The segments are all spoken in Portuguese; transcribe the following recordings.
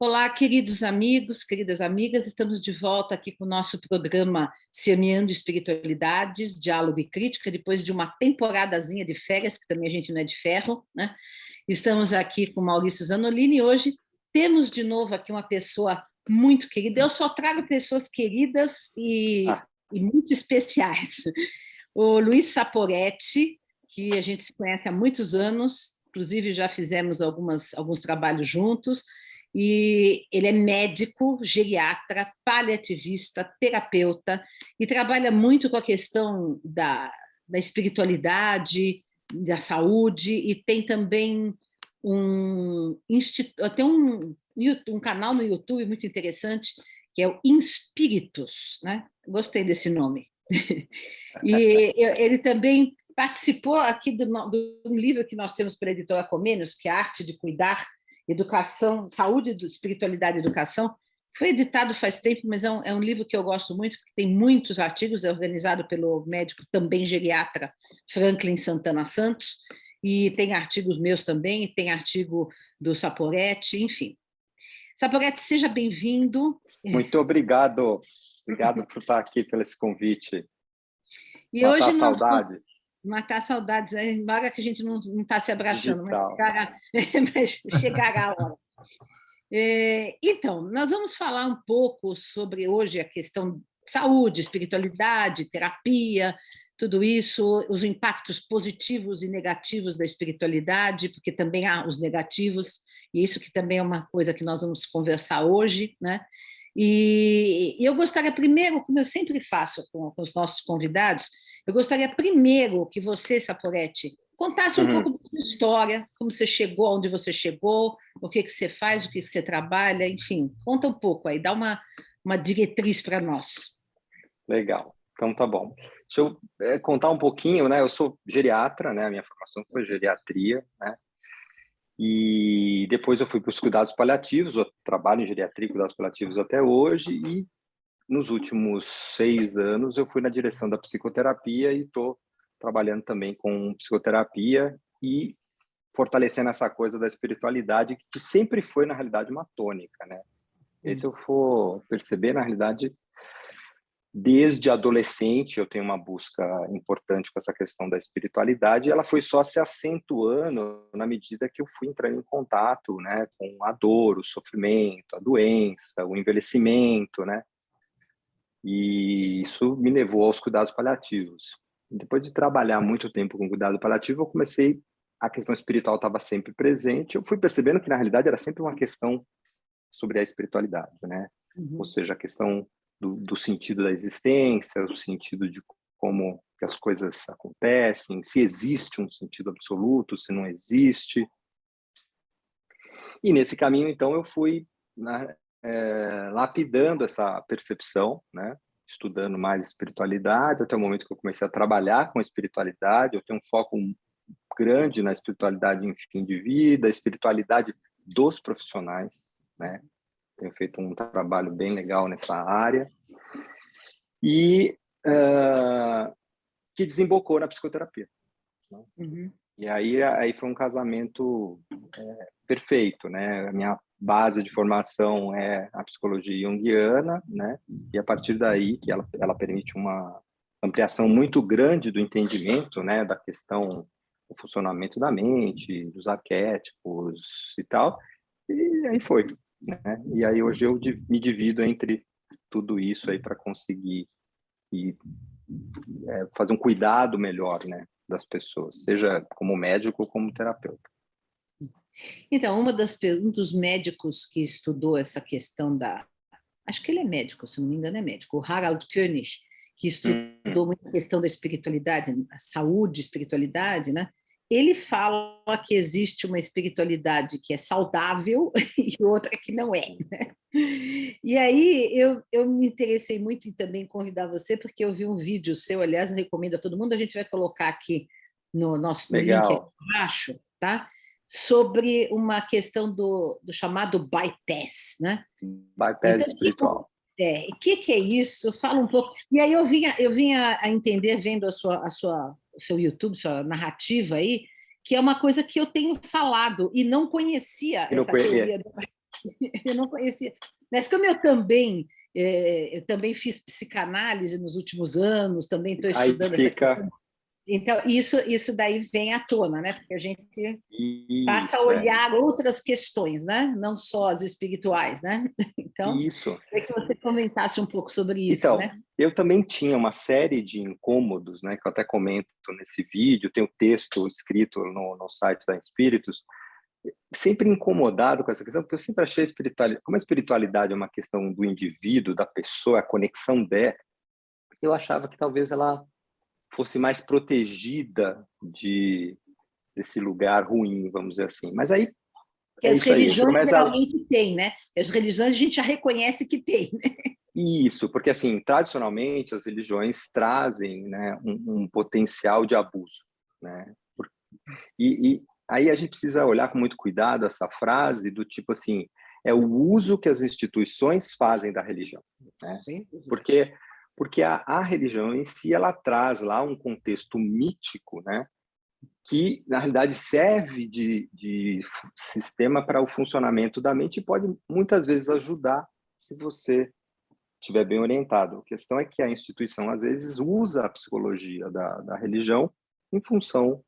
Olá, queridos amigos, queridas amigas, estamos de volta aqui com o nosso programa Semeando Espiritualidades, Diálogo e Crítica, depois de uma temporadazinha de férias, que também a gente não é de ferro, né? Estamos aqui com Maurício Zanolini e hoje temos de novo aqui uma pessoa muito querida. Eu só trago pessoas queridas e muito especiais. O Luiz Saporetti, que a gente se conhece há muitos anos, inclusive já fizemos alguns trabalhos juntos, e ele é médico, geriatra, paliativista, terapeuta, e trabalha muito com a questão da espiritualidade, da saúde, e tem também tem um canal no YouTube muito interessante, que é o Inspiritus, né? Gostei desse nome. E ele também participou aqui de um livro que nós temos pela editora Comênios, que é a Arte de Cuidar, Educação, Saúde, Espiritualidade e Educação. Foi editado faz tempo, mas é um livro que eu gosto muito, porque tem muitos artigos, é organizado pelo médico, também geriatra, Franklin Santana Santos, e tem artigos meus também, e tem artigo do Saporetti, enfim. Saporetti, seja bem-vindo. Muito obrigado. Obrigado por estar aqui, pelo esse convite. E matar hoje a saudade. Matar saudades, embora que a gente não está se abraçando, mas chegará a hora. Então, nós vamos falar um pouco sobre hoje a questão de saúde, espiritualidade, terapia, tudo isso, os impactos positivos e negativos da espiritualidade, porque também há os negativos, e isso que também é uma coisa que nós vamos conversar hoje, né? E eu gostaria primeiro, como eu sempre faço com os nossos convidados, eu gostaria primeiro que você, Saporetti, contasse um pouco da sua história, como você chegou, onde você chegou, o que você faz, o que você trabalha, enfim, conta um pouco aí, dá uma diretriz para nós. Legal, então tá bom. Deixa eu contar um pouquinho, né? Eu sou geriatra, né? A minha formação foi geriatria, né? E depois eu fui para os cuidados paliativos, eu trabalho em geriatria e cuidados paliativos até hoje, e nos últimos 6 anos eu fui na direção da psicoterapia e estou trabalhando também com psicoterapia e fortalecendo essa coisa da espiritualidade, que sempre foi, na realidade, uma tônica, né? E se eu for perceber, na realidade, desde adolescente eu tenho uma busca importante com essa questão da espiritualidade, e ela foi só se acentuando na medida que eu fui entrando em contato, né, com a dor, o sofrimento, a doença, o envelhecimento, né? E isso me levou aos cuidados paliativos. Depois de trabalhar muito tempo com cuidado paliativo, a questão espiritual estava sempre presente, eu fui percebendo que na realidade era sempre uma questão sobre a espiritualidade, né? Ou seja, a questão do sentido da existência, o sentido de como que as coisas acontecem, se existe um sentido absoluto, se não existe. E nesse caminho, então, eu fui, né, lapidando essa percepção, né? Estudando mais espiritualidade, até o momento que eu comecei a trabalhar com espiritualidade. Eu tenho um foco grande na espiritualidade em fim de vida, espiritualidade dos profissionais, né? Tenho feito um trabalho bem legal nessa área e que desembocou na psicoterapia, né? E aí foi um casamento perfeito, né? A minha base de formação é a psicologia junguiana, né? E a partir daí que ela permite uma ampliação muito grande do entendimento, né? Da questão do funcionamento da mente, dos arquétipos e tal. E aí foi, né? E aí hoje eu me divido entre tudo isso aí para conseguir fazer um cuidado melhor, né, das pessoas, seja como médico ou como terapeuta. Então, um dos médicos que estudou essa questão acho que ele é médico, se não me engano é médico, o Harald König, que estudou muito a questão da espiritualidade, a saúde, espiritualidade, né? Ele fala que existe uma espiritualidade que é saudável e outra que não é, né? E aí eu me interessei muito em também convidar você, porque eu vi um vídeo seu, aliás, eu recomendo a todo mundo, a gente vai colocar aqui no link aqui embaixo, tá? Sobre uma questão do chamado bypass, né? Bypass então, espiritual. O que é isso? Fala um pouco. E aí eu vinha a entender, vendo o seu YouTube, sua narrativa aí, que é uma coisa que eu tenho falado e não conhecia essa teoria do bypass. Eu não conhecia. Mas como eu também fiz psicanálise nos últimos anos, também estou Aí estudando essa fica questão. Então, isso daí vem à tona, né? Porque a gente passa a isso, olhar outras questões, né? Não só as espirituais, né? Então, isso. queria que você comentasse um pouco sobre isso, Então, né? eu também tinha uma série de incômodos, né, que eu até comento nesse vídeo, tem o texto escrito no site da Espíritos, sempre incomodado com essa questão, porque eu sempre achei a espiritualidade, como a espiritualidade é uma questão do indivíduo, da pessoa, a conexão dela, eu achava que talvez ela fosse mais protegida desse lugar ruim, vamos dizer assim. Mas aí Que é as isso aí, você religiões começa geralmente têm, né? As religiões a gente já reconhece que tem, né? isso, porque assim, tradicionalmente as religiões trazem, né, um potencial de abuso, né? E aí a gente precisa olhar com muito cuidado essa frase do tipo assim, é o uso que as instituições fazem da religião, né? Sem dúvida. Porque a religião em si ela traz lá um contexto mítico, né? Que na realidade serve de sistema para o funcionamento da mente e pode muitas vezes ajudar se você estiver bem orientado. A questão é que a instituição, às vezes, usa a psicologia da religião em função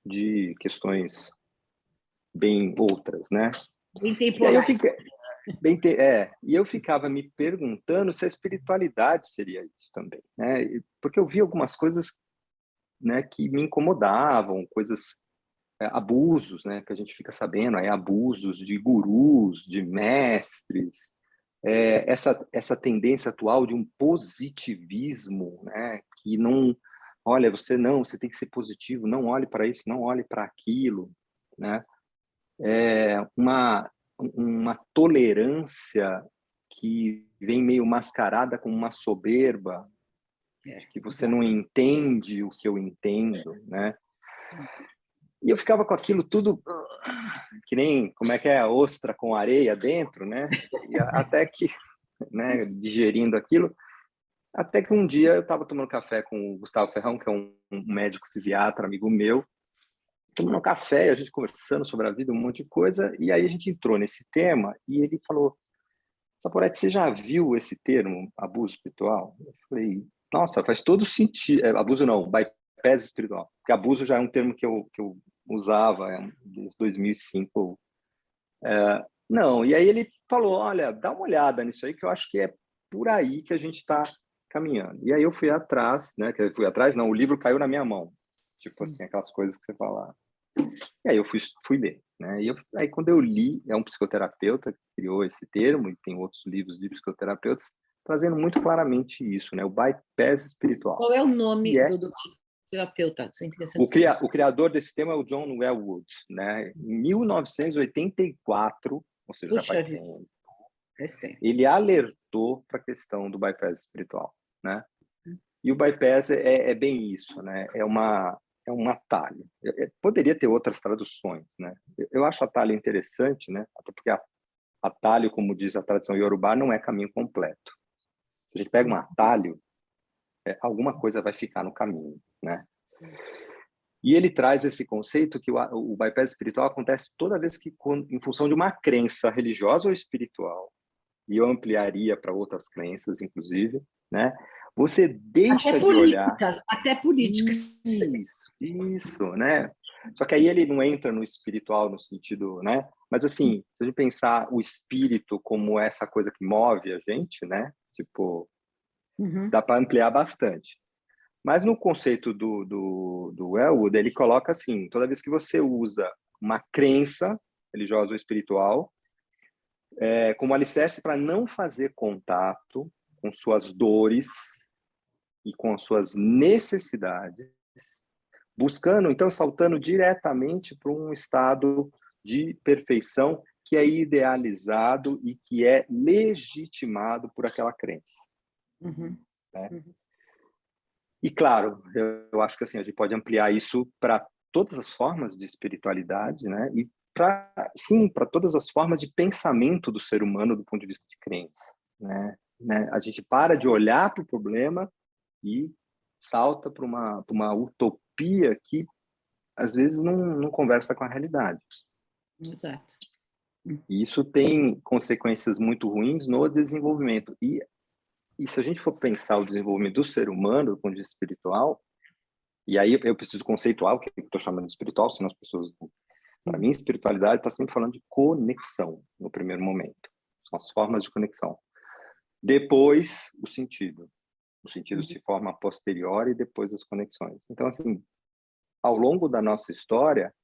de questões bem outras, né? Bem E aí eu temporais. fiquei, e eu ficava me perguntando se a espiritualidade seria isso também, né? Porque eu vi algumas coisas, né, que me incomodavam, coisas, abusos, né, que a gente fica sabendo, aí abusos de gurus, de mestres, essa tendência atual de um positivismo, né, que não, olha, você tem que ser positivo, não olhe para isso, não olhe para aquilo, né, uma tolerância que vem meio mascarada com uma soberba, de que você Exato. não entende o que eu entendo, né, e eu ficava com aquilo tudo que nem, como é que é, a ostra com areia dentro, né, e até que, né, digerindo aquilo. Até que um dia eu estava tomando café com o Gustavo Ferrão, que é um médico fisiatra, amigo meu, tomando café, a gente conversando sobre a vida, um monte de coisa, e aí a gente entrou nesse tema e ele falou: Saporete, você já viu esse termo, abuso espiritual? Eu falei: nossa, faz todo sentido. Abuso não, bypass espiritual. Porque abuso já é um termo que eu usava em 2005. Não, e aí ele falou: olha, dá uma olhada nisso aí, que eu acho que é por aí que a gente está caminhando. E aí eu fui atrás, né? Fui atrás, não, o livro caiu na minha mão. Tipo assim, aquelas coisas que você fala. E aí eu fui ler, né? Aí quando eu li, é um psicoterapeuta que criou esse termo, e tem outros livros de psicoterapeutas, trazendo muito claramente isso, né? O bypass espiritual. Qual é o E nome é do terapeuta? Isso é interessante saber. o criador desse tema é o John Welwood, né? Em 1984, ou seja, já Puxa faz vida, tempo, faz tempo. ele alertou para a questão do bypass espiritual, né? E o bypass é bem isso, né? É um atalho. Poderia ter outras traduções, né? Eu acho atalho interessante, né? Até porque atalho, como diz a tradição iorubá, não é caminho completo. Se a gente pega um atalho, alguma coisa vai ficar no caminho, né? E ele traz esse conceito que o bypass espiritual acontece toda vez que, em função de uma crença religiosa ou espiritual, e eu ampliaria para outras crenças, inclusive, né? Você deixa de olhar Até políticas. isso, né? Só que aí ele não entra no espiritual no sentido, né? Mas assim, se a gente pensar o espírito como essa coisa que move a gente, né? Tipo, Uhum. dá para ampliar bastante. Mas no conceito do Elwood, ele coloca assim, toda vez que você usa uma crença religiosa ou espiritual como alicerce para não fazer contato com suas dores e com as suas necessidades, buscando, então, saltando diretamente para um estado de perfeição que é idealizado e que é legitimado por aquela crença, Uhum. né? Uhum. E claro, eu acho que assim a gente pode ampliar isso para todas as formas de espiritualidade, né? E para todas as formas de pensamento do ser humano do ponto de vista de crença, né? A gente para de olhar para o problema e salta para uma utopia que às vezes não conversa com a realidade. Exato. E isso tem consequências muito ruins no desenvolvimento. E se a gente for pensar o desenvolvimento do ser humano, do ponto de vista espiritual, e aí eu preciso conceituar o que eu estou chamando de espiritual, senão as pessoas... Para mim, espiritualidade está sempre falando de conexão, no primeiro momento. São as formas de conexão. Depois, o sentido. O sentido se forma a posteriori e depois as conexões. Então, assim, ao longo da nossa história,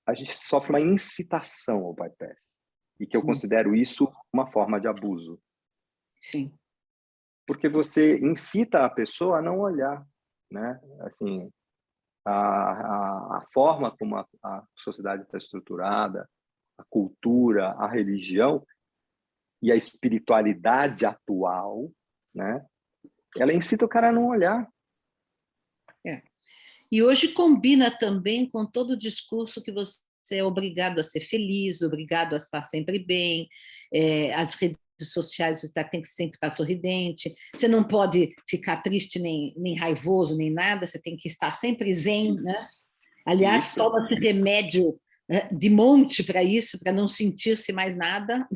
a gente sofre uma incitação ao bypass. E que eu considero isso uma forma de abuso. Sim. Porque você incita a pessoa a não olhar, né? Assim, a forma como a sociedade está estruturada, a cultura, a religião e a espiritualidade atual, né? Ela incita o cara a não olhar. E hoje combina também com todo o discurso que você é obrigado a ser feliz, obrigado a estar sempre bem, as redes sociais você tem que sempre estar sorridente, você não pode ficar triste nem raivoso, nem nada, você tem que estar sempre zen, né? Aliás, toma-se remédio de monte para isso, para não sentir-se mais nada.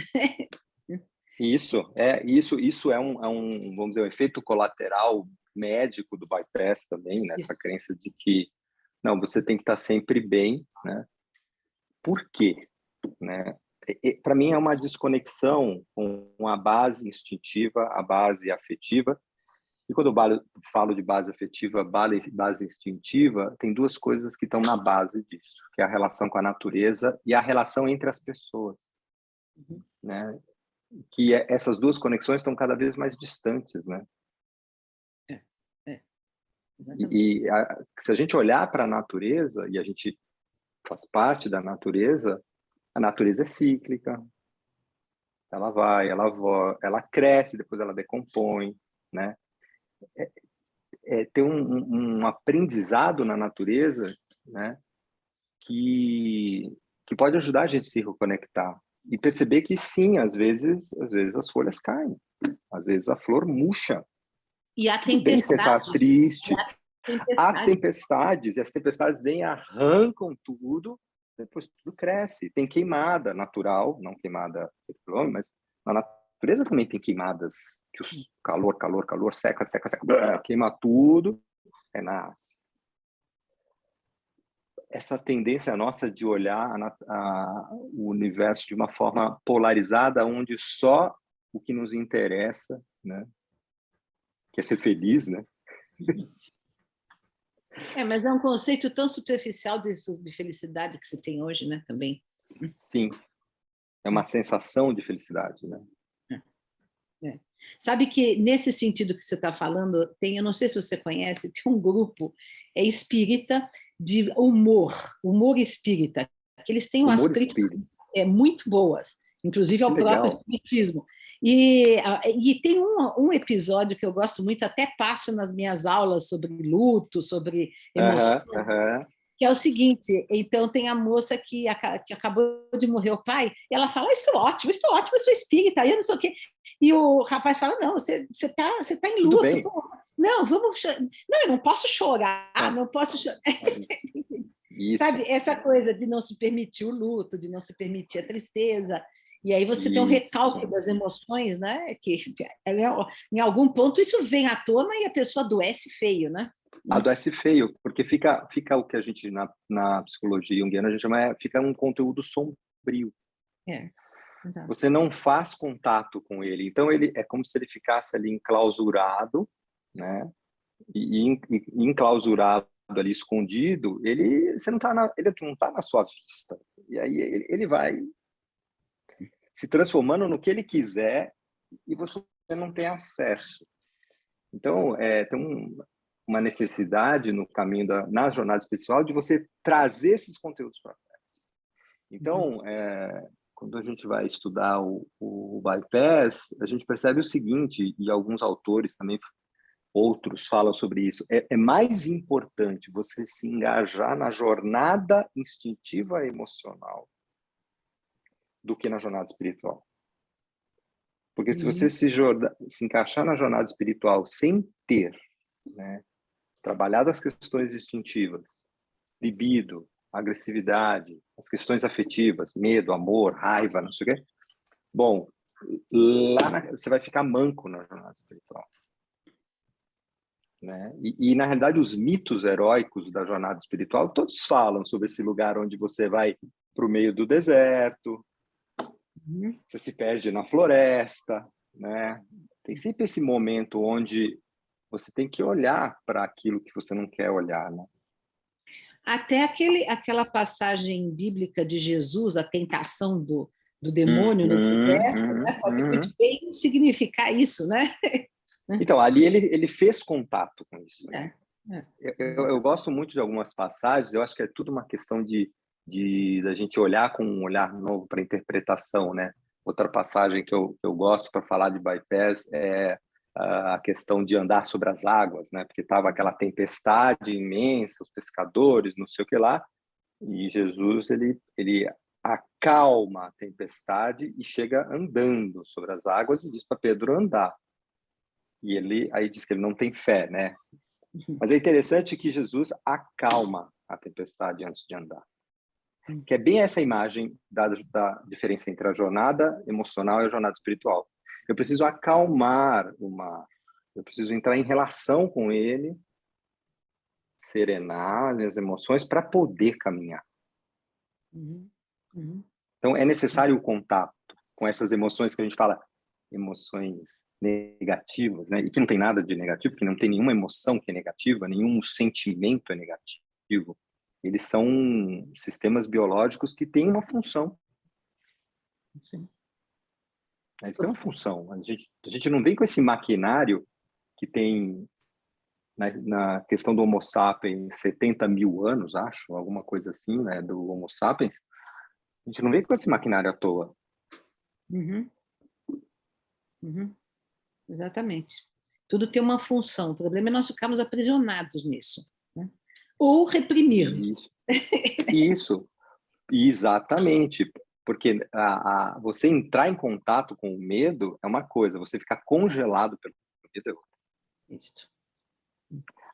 Isso é um, vamos dizer, um efeito colateral médico do bypass também, nessa crença de que não, você tem que estar sempre bem, né? Por quê? Né? Para mim é uma desconexão com a base instintiva, a base afetiva. E quando eu falo de base afetiva, base instintiva, tem duas coisas que estão na base disso, que é a relação com a natureza e a relação entre as pessoas, né? Que essas duas conexões estão cada vez mais distantes, né? Se a gente olhar para a natureza, e a gente faz parte da natureza, a natureza é cíclica. Ela vai, ela cresce, depois ela decompõe, né? Tem um aprendizado na natureza, né? Que pode ajudar a gente a se reconectar e perceber que sim, às vezes as folhas caem, às vezes a flor murcha. E há Tudo bem, você está triste. Há tempestades. tempestades, e as tempestades vêm e arrancam tudo, depois tudo cresce. Tem queimada natural, não queimada pelo homem, mas na natureza também tem queimadas, que o calor, seca, queima tudo, renasce. Essa tendência nossa de olhar o universo de uma forma polarizada, onde só o que nos interessa, né, que é ser feliz, né? Mas é um conceito tão superficial de felicidade que se tem hoje, né, também. Sim, é uma sensação de felicidade, né? Sabe que, nesse sentido que você está falando, eu não sei se você conhece, tem um grupo espírita de humor espírita, que eles têm umas críticas muito boas, inclusive ao próprio espiritismo. E tem um episódio que eu gosto muito, até passo nas minhas aulas sobre luto, sobre emoções, que é o seguinte: então tem a moça que acabou de morrer o pai, e ela fala, estou ótimo, eu sou espírita, eu não sei o quê. E o rapaz fala, não, você tá em luto. Não, vamos chorar. Não, eu não posso chorar, não posso chorar. Sabe, essa coisa de não se permitir o luto, de não se permitir a tristeza. E aí você tem um recalque das emoções, né? Que em algum ponto isso vem à tona e a pessoa adoece feio, né? Adoece feio, porque fica o que a gente, na psicologia junguiana, a gente chama, fica um conteúdo sombrio. Exato. Você não faz contato com ele. Então, ele é como se ele ficasse ali enclausurado, né? E enclausurado ali, escondido, ele não está na sua vista. E aí ele vai se transformando no que ele quiser e você não tem acesso. Então, tem uma necessidade no caminho na jornada espiritual de você trazer esses conteúdos para perto. Então, quando a gente vai estudar o bypass, a gente percebe o seguinte, e alguns autores também, outros falam sobre isso, é mais importante você se engajar na jornada instintiva e emocional do que na jornada espiritual. Porque se você se encaixar na jornada espiritual sem ter, né, trabalhado as questões instintivas, libido, agressividade, as questões afetivas, medo, amor, raiva, não sei o quê. Bom, você vai ficar manco na jornada espiritual. Né? Na realidade, os mitos heróicos da jornada espiritual, todos falam sobre esse lugar onde você vai para o meio do deserto, você se perde na floresta, né? Tem sempre esse momento onde você tem que olhar para aquilo que você não quer olhar, né? Até aquela passagem bíblica de Jesus, a tentação do demônio no deserto, né? Pode muito bem significar isso, né? Então, ali ele fez contato com isso. Né? Eu gosto muito de algumas passagens, eu acho que é tudo uma questão de da gente olhar com um olhar novo para a interpretação. Né? Outra passagem que eu gosto para falar de bypass é a questão de andar sobre as águas, né? Porque estava aquela tempestade imensa, os pescadores, não sei o que lá, e Jesus ele acalma a tempestade e chega andando sobre as águas e diz para Pedro andar. E ele aí diz que ele não tem fé, né? Mas é interessante que Jesus acalma a tempestade antes de andar. Que é bem essa imagem da diferença entre a jornada emocional e a jornada espiritual. Eu preciso acalmar eu preciso entrar em relação com ele, serenar minhas emoções para poder caminhar. Então, é necessário o contato com essas emoções que a gente fala, emoções negativas, né? E que não tem nada de negativo, que não tem nenhuma emoção que é negativa, nenhum sentimento é negativo. Eles são sistemas biológicos que têm uma função. Sim. Eles têm uma função. A gente não vem com esse maquinário que tem na questão do Homo sapiens 70 mil anos, acho, alguma coisa assim, né? Do Homo sapiens. A gente não vem com esse maquinário à toa. Exatamente. Tudo tem uma função. O problema é nós ficarmos aprisionados nisso, né? Ou reprimirmos. Isso, exatamente. Porque você entrar em contato com o medo é uma coisa, você ficar congelado pelo medo é outra. Isso.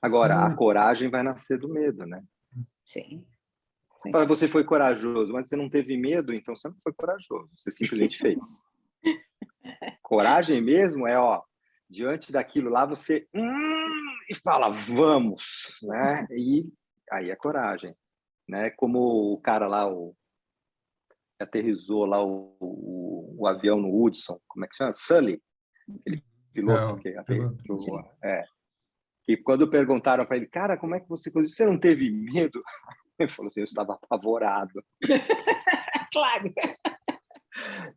Agora, a coragem vai nascer do medo, né? Sim. Você foi corajoso, mas você não teve medo, então você não foi corajoso, você simplesmente fez. Coragem mesmo é, diante daquilo lá, você e fala, vamos, né? E aí é coragem, né? Como o cara lá, aterrissou lá o avião no Hudson, como é que chama? Sully, aquele piloto que quando perguntaram para ele, cara, como é que você não teve medo? Ele falou assim, eu estava apavorado. Claro.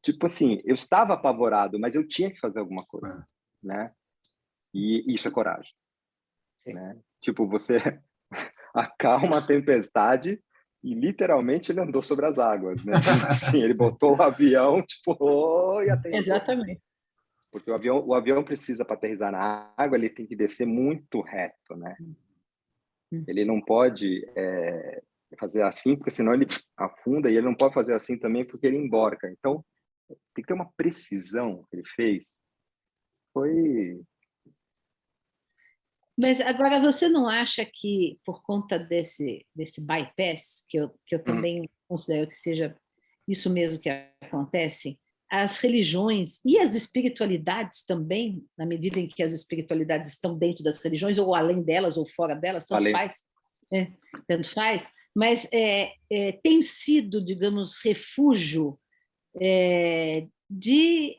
Tipo assim, eu estava apavorado, mas eu tinha que fazer alguma coisa, né? E isso é coragem, né? Tipo, você acalma a tempestade e literalmente ele andou sobre as águas, né? Tipo assim, ele botou o avião, tipo, e aterrissou. Exatamente. Porque o avião precisa, para aterrissar na água, ele tem que descer muito reto, né? Ele não pode fazer assim, porque senão ele afunda, e ele não pode fazer assim também, porque ele emborca. Então, tem que ter uma precisão que ele fez. Mas agora você não acha que, por conta desse bypass, que eu também considero que seja isso mesmo que acontece, as religiões e as espiritualidades também, na medida em que as espiritualidades estão dentro das religiões, ou além delas, ou fora delas, tanto faz, mas tem sido, digamos, refúgio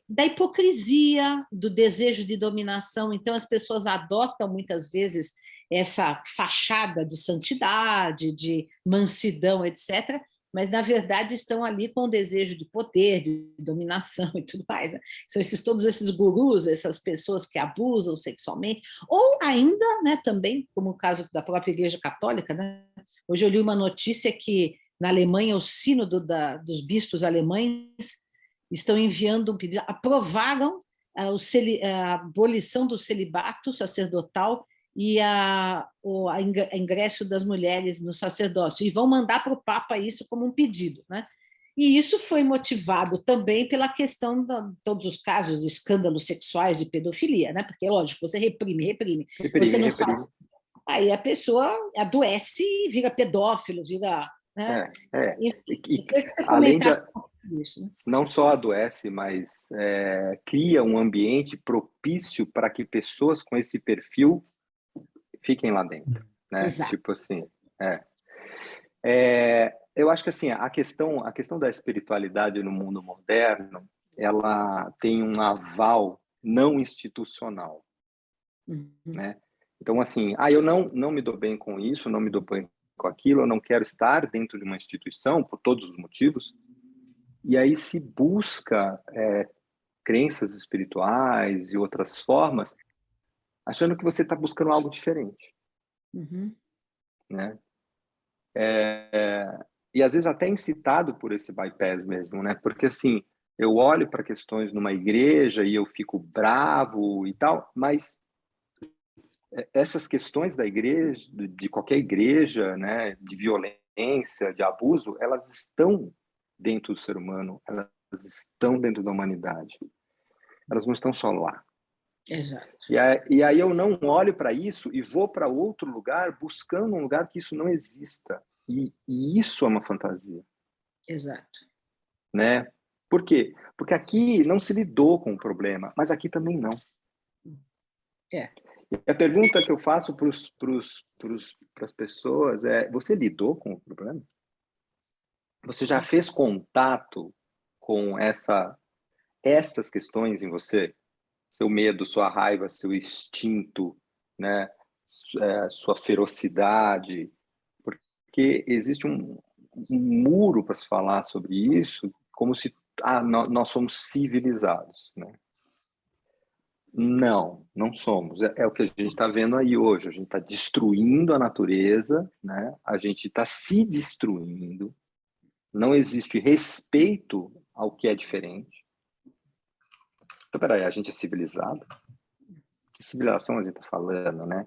da hipocrisia, do desejo de dominação. Então, as pessoas adotam muitas vezes essa fachada de santidade, de mansidão, etc., mas, na verdade, estão ali com o desejo de poder, de dominação e tudo mais. Né? São todos esses gurus, essas pessoas que abusam sexualmente, ou ainda, né, também, como o caso da própria Igreja Católica. Né? Hoje eu li uma notícia que, na Alemanha, o sínodo dos bispos alemães estão enviando um pedido, aprovaram a abolição do celibato sacerdotal e o ingresso das mulheres no sacerdócio, e vão mandar para o Papa isso como um pedido, né? E isso foi motivado também pela questão de todos os casos, escândalos sexuais de pedofilia, né? Porque, lógico, você reprime, você não faz. Aí a pessoa adoece e vira pedófilo, vira né? E Queria que você além de comentasse isso, né? não só adoece, mas cria um ambiente propício para que pessoas com esse perfil fiquem lá dentro, né? Exato. Tipo assim, eu acho que assim a questão da espiritualidade no mundo moderno, ela tem um aval não institucional, Uhum. né? Então assim, eu não me dou bem com isso, não me dou bem com aquilo, eu não quero estar dentro de uma instituição por todos os motivos. E aí se busca crenças espirituais e outras formas, achando que você está buscando algo diferente, Uhum. né? E às vezes até incitado por esse bypass mesmo, né? Porque assim, eu olho para questões numa igreja e eu fico bravo e tal, mas essas questões da igreja, de qualquer igreja, né, de violência, de abuso, elas estão dentro do ser humano, elas estão dentro da humanidade. Elas não estão só lá. Exato. E aí eu não olho para isso e vou para outro lugar buscando um lugar que isso não exista. E isso é uma fantasia, Exato. né? Por quê? Porque aqui não se lidou com o problema, mas aqui também não. É. E a pergunta que eu faço para as pessoas é: você lidou com o problema? Você já fez contato com essas questões em você? Seu medo, sua raiva, seu instinto, né? Sua ferocidade, porque existe um muro para se falar sobre isso, como se nós somos civilizados, né? Não somos. É o que a gente está vendo aí hoje. A gente está destruindo a natureza, né? A gente está se destruindo. Não existe respeito ao que é diferente. Então, peraí, a gente é civilizado? Que civilização a gente está falando, né?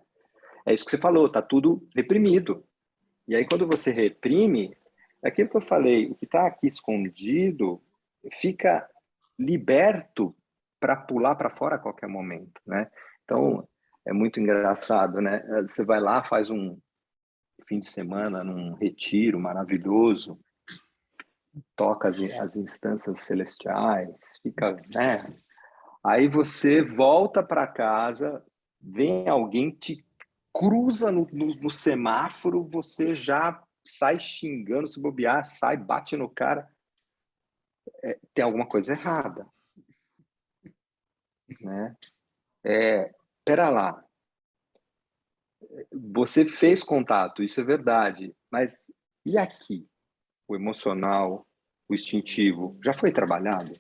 É isso que você falou, está tudo reprimido. E aí, quando você reprime, é aquilo que eu falei, o que está aqui escondido fica liberto para pular para fora a qualquer momento, né? Então, é muito engraçado, né? Você vai lá, faz um fim de semana num retiro maravilhoso, toca as instâncias celestiais, fica, né? Aí você volta para casa, vem alguém, te cruza no semáforo, você já sai xingando, se bobear, sai, bate no cara. Tem alguma coisa errada, né? Pera lá, você fez contato, isso é verdade, mas e aqui? O emocional, o instintivo, já foi trabalhado?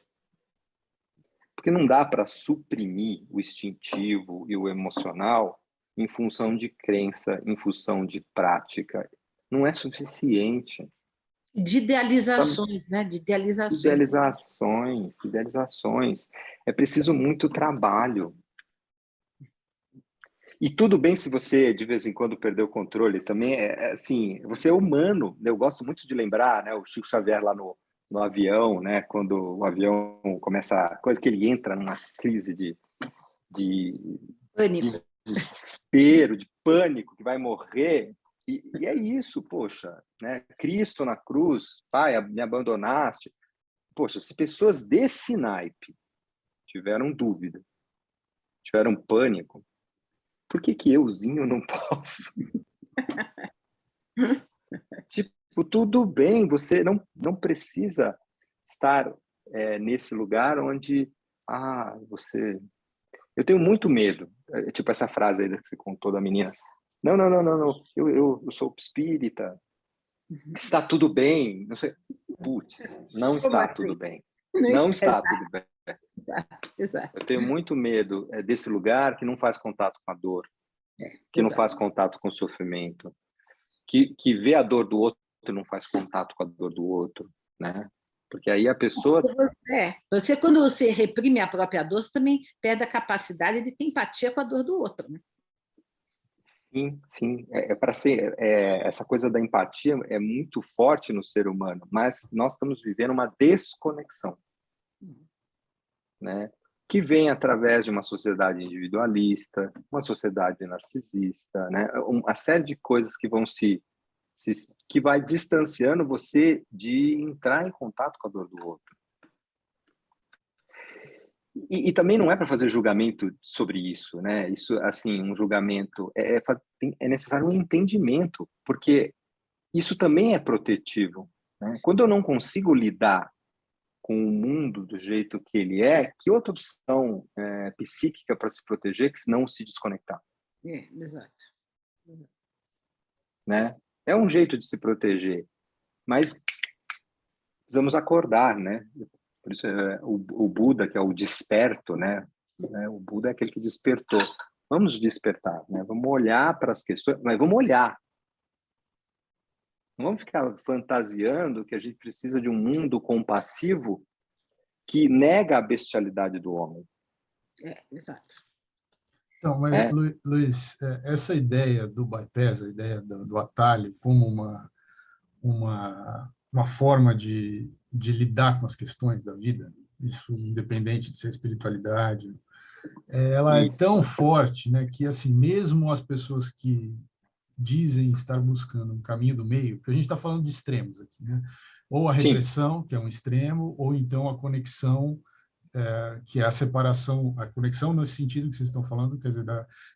Porque não dá para suprimir o instintivo e o emocional em função de crença, em função de prática. Não é suficiente. De Sabe? idealizações, né? De idealizações. Idealizações. É preciso muito trabalho. E tudo bem se você, de vez em quando, perder o controle. Também, assim, você é humano. Eu gosto muito de lembrar, né, o Chico Xavier lá no avião, né, quando o avião começa, coisa que ele entra numa crise de Pânico. desespero, de pânico, que vai morrer. E é isso, poxa, né? Cristo na cruz, Pai, me abandonaste. Poxa, se pessoas desse naipe tiveram dúvida, tiveram pânico, por que euzinho não posso? Tipo, tudo bem, você não precisa estar nesse lugar onde você. Eu tenho muito medo, tipo essa frase aí que você contou da menina. Não. Eu sou espírita, está tudo bem. Não sei. Putz, não Como está tudo assim? bem. Não Não está, está tudo exato, bem. exato. Eu tenho muito medo desse lugar que não faz contato com a dor, que não Exato. faz contato com o sofrimento, que vê a dor do outro e não faz contato com a dor do outro, né? Porque aí a pessoa. Você, quando você reprime a própria dor, você também perde a capacidade de ter empatia com a dor do outro, né? Sim. Para ser essa coisa da empatia é muito forte no ser humano, mas nós estamos vivendo uma desconexão, né? Que vem através de uma sociedade individualista, uma sociedade narcisista, né? Uma série de coisas que vão se que vai distanciando você de entrar em contato com a dor do outro. E também não é para fazer julgamento sobre isso, né? Isso, assim, um julgamento é necessário um entendimento, porque isso também é protetivo, né? Quando eu não consigo lidar com o mundo do jeito que ele é, que outra opção psíquica para se proteger que se não se desconectar? Exato. Né? É um jeito de se proteger, mas precisamos acordar, né? Por isso o Buda, que é o desperto, né? O Buda é aquele que despertou. Vamos despertar, né? Vamos olhar para as questões, mas vamos olhar. Não vamos ficar fantasiando que a gente precisa de um mundo compassivo que nega a bestialidade do homem. Exato. Então, mas, Luiz, essa ideia do bypass, a ideia do atalho como uma forma de lidar com as questões da vida, isso independente de ser espiritualidade, ela é tão forte, né, que assim, mesmo as pessoas que dizem estar buscando um caminho do meio, porque a gente está falando de extremos aqui, né? Ou a repressão, que é um extremo, ou então a conexão, que é a separação, a conexão nesse sentido que vocês estão falando, quer dizer,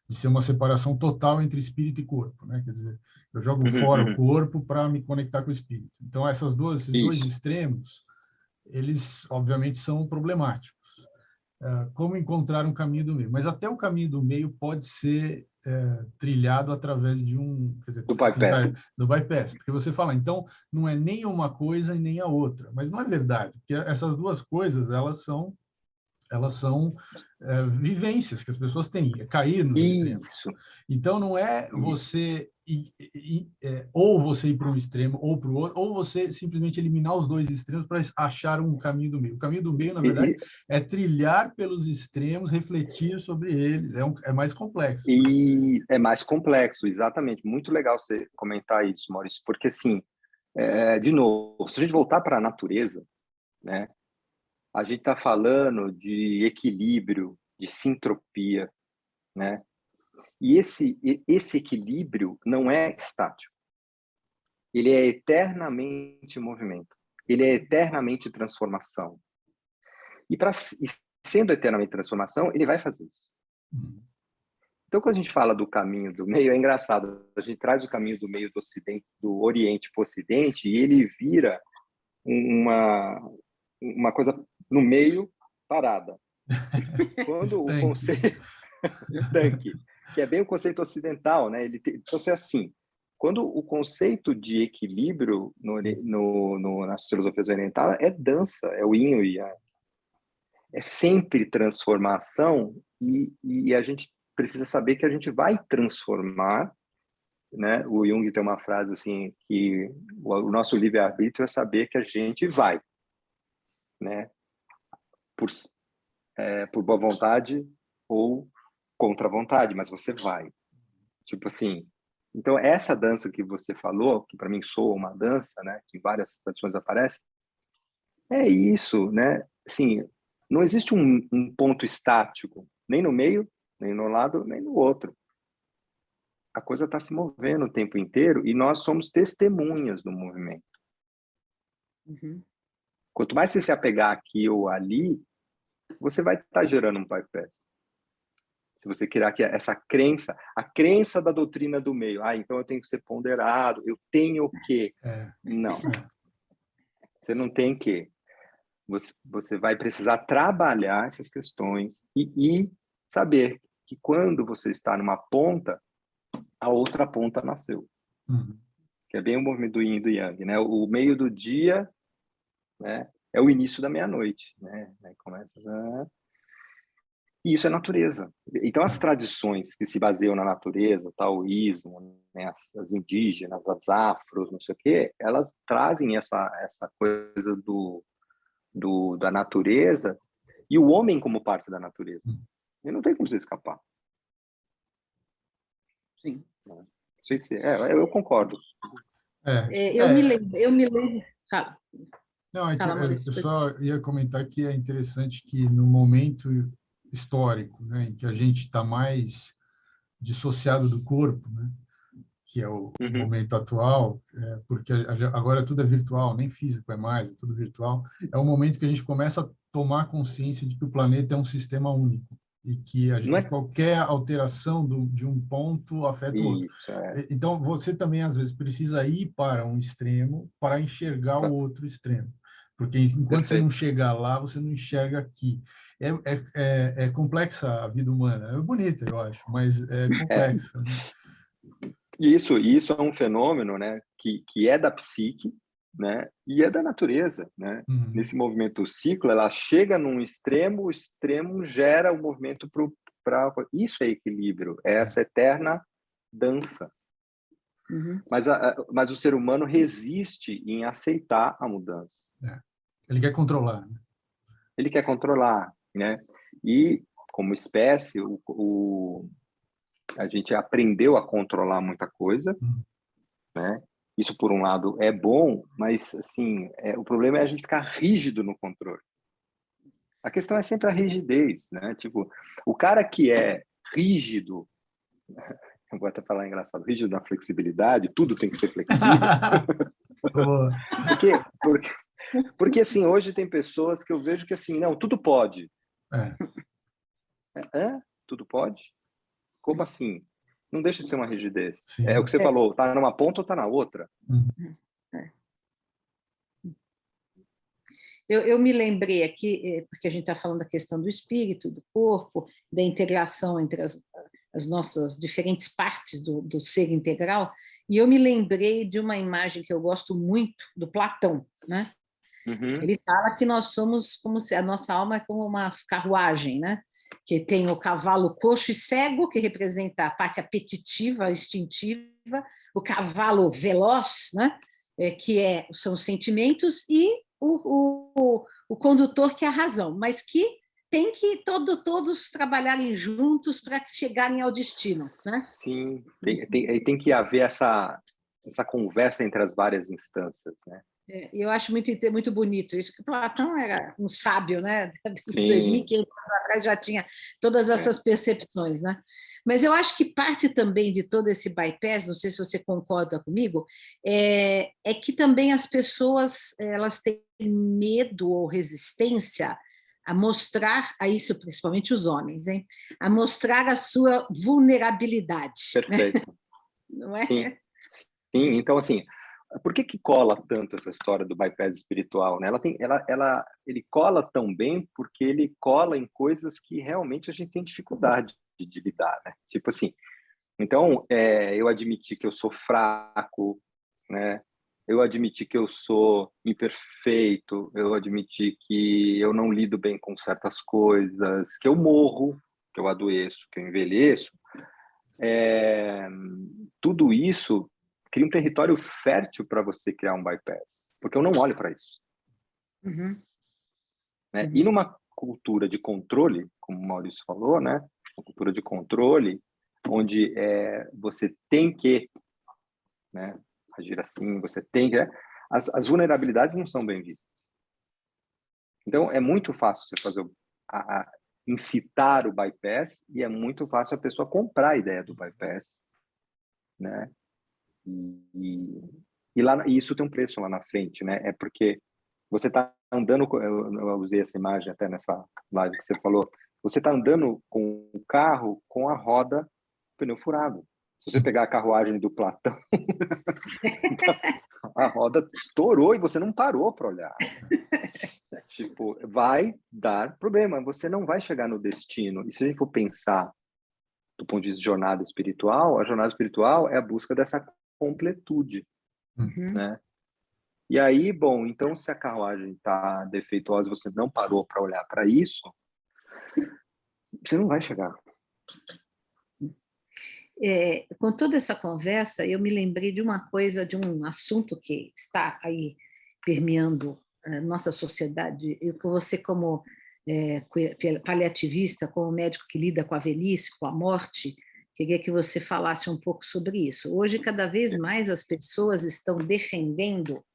de ser uma separação total entre espírito e corpo, né? Quer dizer, eu jogo fora o corpo para me conectar com o espírito. Então, esses dois extremos, eles, obviamente, são problemáticos. Como encontrar um caminho do meio? Mas até o caminho do meio pode ser trilhado através de quer dizer, do bypass, porque você fala, então, não é nem uma coisa e nem a outra, mas não é verdade, porque essas duas coisas, elas são vivências que as pessoas têm, cair nos extremos. Então, não é você ou você ir para um extremo ou para o outro, ou você simplesmente eliminar os dois extremos para achar um caminho do meio. O caminho do meio, na verdade, é trilhar pelos extremos, refletir sobre eles. É mais complexo. E é mais complexo, exatamente. Muito legal você comentar isso, Maurício, porque, assim, de novo, se a gente voltar para a natureza, né, a gente está falando de equilíbrio, de sintropia, né? E esse equilíbrio não é estático. Ele é eternamente movimento. Ele é eternamente transformação. E sendo eternamente transformação, ele vai fazer isso. Então, quando a gente fala do caminho do meio, é engraçado. A gente traz o caminho do meio do Ocidente, do Oriente para o Ocidente, e ele vira uma coisa no meio parada. Quando o conceito estanque, que é bem o conceito ocidental, né? Então, é assim, quando o conceito de equilíbrio nas filosofias orientais é dança, é o yin e o yang. É sempre transformação e a gente precisa saber que a gente vai transformar, né? O Jung tem uma frase assim que o nosso livre-arbítrio é saber que a gente vai, né? Por boa vontade ou contra a vontade, mas você vai. Tipo assim, então essa dança que você falou, que para mim soa uma dança, né, que em várias tradições aparece, é isso, né? Assim, não existe um ponto estático, nem no meio, nem no lado, nem no outro. A coisa está se movendo o tempo inteiro e nós somos testemunhas do movimento. Quanto mais você se apegar aqui ou ali, você vai estar gerando um bypass. Se você criar aqui essa crença, a crença da doutrina do meio. Então eu tenho que ser ponderado, eu tenho que. Não. Você não tem que. Você vai precisar trabalhar essas questões e saber que quando você está numa ponta, a outra ponta nasceu. Que é bem o movimento do yin e do yang, né? O meio do dia, né, é o início da meia-noite, né? Aí começa e isso é natureza. Então, as tradições que se baseiam na natureza, o taoísmo, né, as indígenas, as afros, não sei o quê, elas trazem essa coisa da natureza e o homem como parte da natureza. E não tem como você escapar. Sim. Não sei se eu concordo. Eu me lembro. Fala. Não, eu só ia comentar que é interessante que no momento histórico, né, em que a gente está mais dissociado do corpo, né, que é o Uhum. momento atual, porque agora tudo é virtual, nem físico é mais, é tudo virtual, é o momento que a gente começa a tomar consciência de que o planeta é um sistema único e que Não é qualquer alteração de um ponto afeta o outro. isso, é. Então, você também, às vezes, precisa ir para um extremo para enxergar o outro extremo. Porque enquanto você não Perfeito. chegar lá, você não enxerga aqui. É complexa a vida humana. É bonita, eu acho, mas é É. complexa, né? Isso é um fenômeno, né, que é da psique, né, e é da natureza, né? Uhum. Nesse movimento ciclo, ela chega num extremo, o extremo gera o movimento para isso é equilíbrio, é essa eterna dança. Uhum. Mas o ser humano resiste em aceitar a mudança. Ele quer controlar, né? Ele quer controlar, né? E como espécie, a gente aprendeu a controlar muita coisa, né? Isso, por um lado, é bom, mas, assim, o problema é a gente ficar rígido no controle. A questão é sempre a rigidez, né? Tipo, o cara que é rígido, eu vou até falar engraçado, rígido na flexibilidade, tudo tem que ser flexível. Porque, assim, hoje tem pessoas que eu vejo que, assim, não, tudo pode. Tudo pode? Como assim? Não deixa de ser uma rigidez. Sim. É o que você falou, tá numa ponta ou tá na outra? Eu me lembrei aqui, porque a gente está falando da questão do espírito, do corpo, da integração entre as nossas diferentes partes do ser integral, e eu me lembrei de uma imagem que eu gosto muito, do Platão, né? Uhum. Ele fala que nós somos como se a nossa alma é como uma carruagem, né? Que tem o cavalo coxo e cego, que representa a parte apetitiva, instintiva, o cavalo veloz, né? São os sentimentos, e o condutor, que é a razão, mas que tem que todos trabalharem juntos para chegarem ao destino, né? Sim, tem que haver essa conversa entre as várias instâncias, né? Eu acho muito bonito isso, que Platão era um sábio, né? Sim. 2.500 anos atrás já tinha todas essas percepções, né? Mas eu acho que parte também de todo esse bypass, não sei se você concorda comigo, é que também as pessoas elas têm medo ou resistência a mostrar, a isso principalmente os homens, hein? A mostrar a sua vulnerabilidade. Perfeito. Né? Não é? Sim. Então, assim, por que cola tanto essa história do bypass espiritual, né? Ele cola tão bem porque ele cola em coisas que realmente a gente tem dificuldade de lidar, né? Tipo assim, então, eu admiti que eu sou fraco, né? Eu admiti que eu sou imperfeito, eu admiti que eu não lido bem com certas coisas, que eu morro, que eu adoeço, que eu envelheço. Tudo isso cria um território fértil para você criar um bypass, porque eu não olho para isso. Uhum. Né? Uhum. E numa cultura de controle, como o Maurício falou, né? Uma cultura de controle, onde você tem que, né, agir assim, você tem que... As vulnerabilidades não são bem vistas. Então, é muito fácil você fazer incitar o bypass, e é muito fácil a pessoa comprar a ideia do bypass, né? E isso tem um preço lá na frente, né? É porque você está andando, eu usei essa imagem até nessa live que você falou, você está andando com o carro com a roda, pneu furado. Se você pegar a carruagem do Platão, a roda estourou e você não parou para olhar. Tipo, vai dar problema, você não vai chegar no destino. E se a gente for pensar do ponto de vista de jornada espiritual, a jornada espiritual é a busca dessa completude, né? E aí, bom, então se a carruagem está defeituosa, você não parou para olhar para isso, você não vai chegar. Com toda essa conversa, eu me lembrei de uma coisa, de um assunto que está aí permeando a nossa sociedade. Eu, com você, como paliativista, como médico que lida com a velhice, com a morte, queria que você falasse um pouco sobre isso. Hoje, cada vez mais as pessoas estão defendendo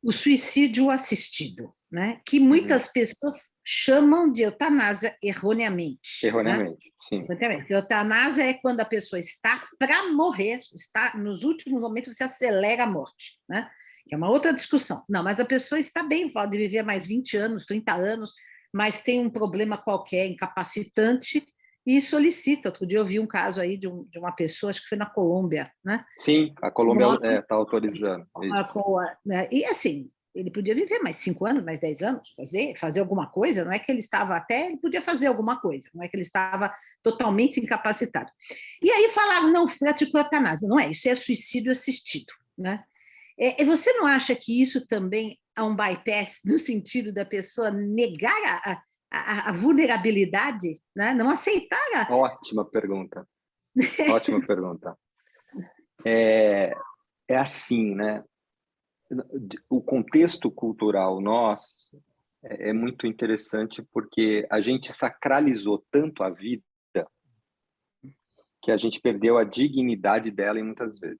o suicídio assistido. né? Que muitas pessoas chamam de eutanásia erroneamente. Erroneamente, sim. Porque eutanásia é quando a pessoa está para morrer, está nos últimos momentos, você acelera a morte, né? Que é uma outra discussão. Não, mas a pessoa está bem, pode viver mais 20 anos, 30 anos, mas tem um problema qualquer, incapacitante, e solicita. Outro dia eu vi um caso aí de uma pessoa, acho que foi na Colômbia, né? Sim, a Colômbia está autorizando. Né? E assim, ele podia viver mais 5 anos, mais 10 anos, fazer alguma coisa, não é que ele estava ele podia fazer alguma coisa, não é que ele estava totalmente incapacitado. E aí falaram, não, praticou eutanásia. Não é, isso é suicídio assistido, né? E você não acha que isso também é um bypass no sentido da pessoa negar a vulnerabilidade, né? Não aceitar Ótima pergunta. Ótima pergunta. É assim, né? O contexto cultural nosso é muito interessante porque a gente sacralizou tanto a vida que a gente perdeu a dignidade dela muitas vezes.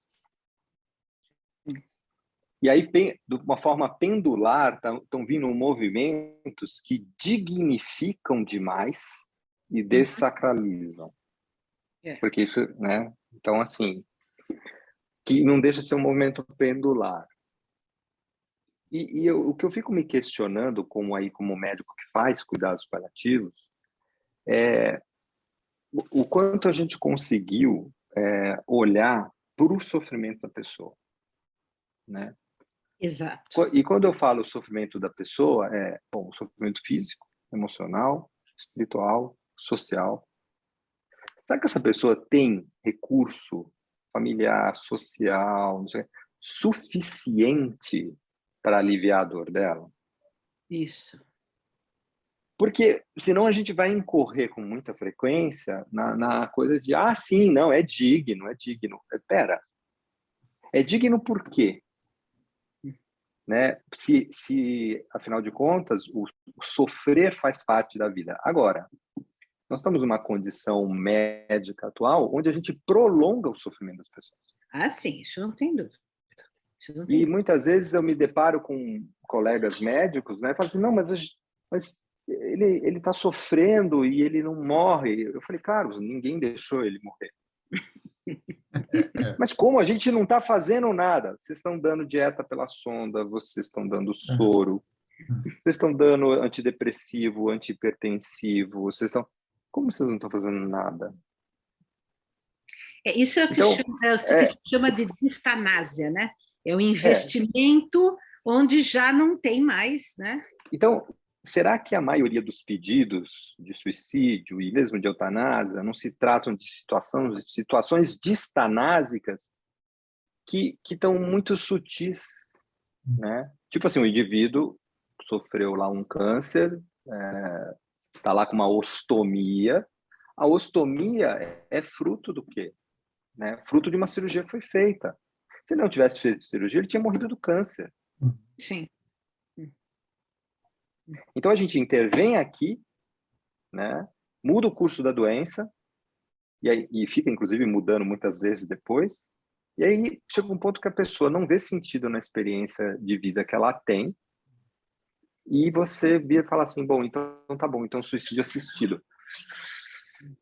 E aí, de uma forma pendular, estão vindo movimentos que dignificam demais e dessacralizam. Porque isso, né? Então, assim, que não deixa de ser um movimento pendular. E o que eu fico me questionando, como médico que faz cuidados paliativos, é o quanto a gente conseguiu olhar para o sofrimento da pessoa, né? Exato. E quando eu falo sofrimento da pessoa, o sofrimento físico, emocional, espiritual, social. Será que essa pessoa tem recurso familiar, social, não sei, suficiente para aliviar a dor dela? Isso. Porque senão a gente vai incorrer com muita frequência na coisa de, sim, não, é digno, é digno. Pera, é digno por quê? Né? Se afinal de contas, o sofrer faz parte da vida. Agora, nós estamos numa condição médica atual onde a gente prolonga o sofrimento das pessoas. Sim, isso não tem dúvida. E muitas vezes eu me deparo com colegas médicos, né? Falam assim, não, mas ele está sofrendo e ele não morre. Eu falei, Carlos, ninguém deixou ele morrer. Mas como a gente não está fazendo nada? Vocês estão dando dieta pela sonda, vocês estão dando soro, vocês estão dando antidepressivo, antihipertensivo, como vocês não estão fazendo nada? Isso é o que se chama de distanásia, né? É um investimento onde já não tem mais, né? Então, será que a maioria dos pedidos de suicídio e mesmo de eutanásia não se tratam de situações distanásicas que estão muito sutis, né? Tipo assim, o indivíduo sofreu lá um câncer, está lá com uma ostomia. A ostomia é fruto do quê? Né? Fruto de uma cirurgia que foi feita. Se ele não tivesse feito cirurgia, ele tinha morrido do câncer. Sim. Então a gente intervém aqui, né? Muda o curso da doença e fica inclusive mudando muitas vezes depois. E aí chega um ponto que a pessoa não vê sentido na experiência de vida que ela tem. E você vira e fala assim, bom, então tá bom, então suicídio assistido.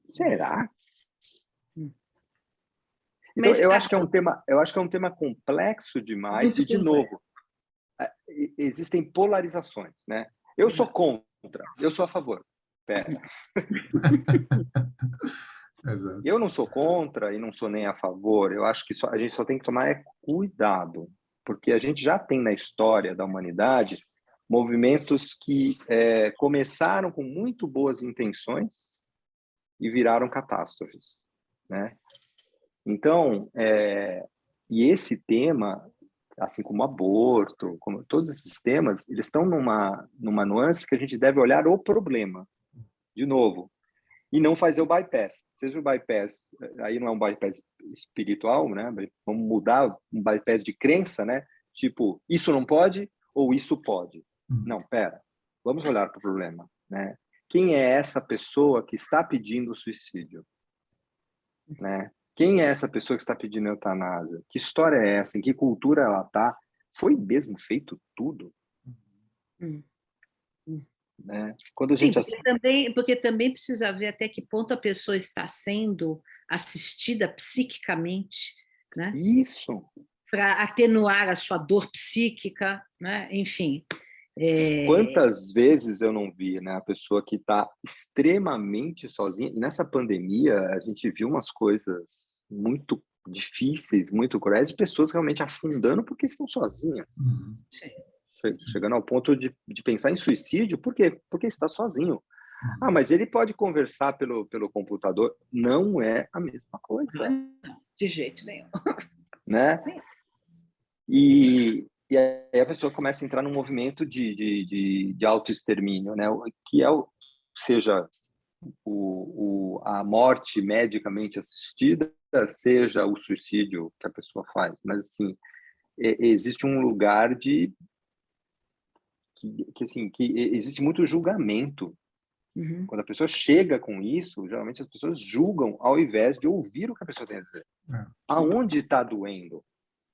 Será? Então, eu acho que é um tema complexo demais e, de novo, existem polarizações, né? Eu sou contra, eu sou a favor. Pera. Eu não sou contra e não sou nem a favor. Eu acho que a gente só tem que tomar cuidado, porque a gente já tem na história da humanidade movimentos que começaram com muito boas intenções e viraram catástrofes, né? Então, e esse tema, assim como aborto, como todos esses temas, eles estão numa nuance que a gente deve olhar o problema, de novo, e não fazer o bypass. Seja o bypass, aí não é um bypass espiritual, né? Vamos mudar um bypass de crença, né? Tipo, isso não pode ou isso pode. Não, pera, vamos olhar para o problema, né? Quem é essa pessoa que está pedindo suicídio, né? Quem é essa pessoa que está pedindo eutanásia? Que história é essa? Em que cultura ela está? Foi mesmo feito tudo? né? Quando a Sim, gente porque também precisa ver até que ponto a pessoa está sendo assistida psiquicamente, né? isso, Para atenuar a sua dor psíquica, né? Enfim. quantas vezes eu não vi, né, a pessoa que está extremamente sozinha, e nessa pandemia a gente viu umas coisas muito difíceis, muito cruéis, de pessoas realmente afundando porque estão sozinhas. Uhum. Chegando ao ponto de pensar em suicídio, por quê? Porque está sozinho. Ah, mas ele pode conversar pelo computador. Não é a mesma coisa, De jeito nenhum. né? E aí a pessoa começa a entrar num movimento de autoextermínio, né? Que é seja a morte medicamente assistida, seja o suicídio que a pessoa faz. Mas, assim, existe um lugar que existe muito julgamento. Uhum. Quando a pessoa chega com isso, geralmente as pessoas julgam ao invés de ouvir o que a pessoa tem a dizer. É. Aonde está doendo?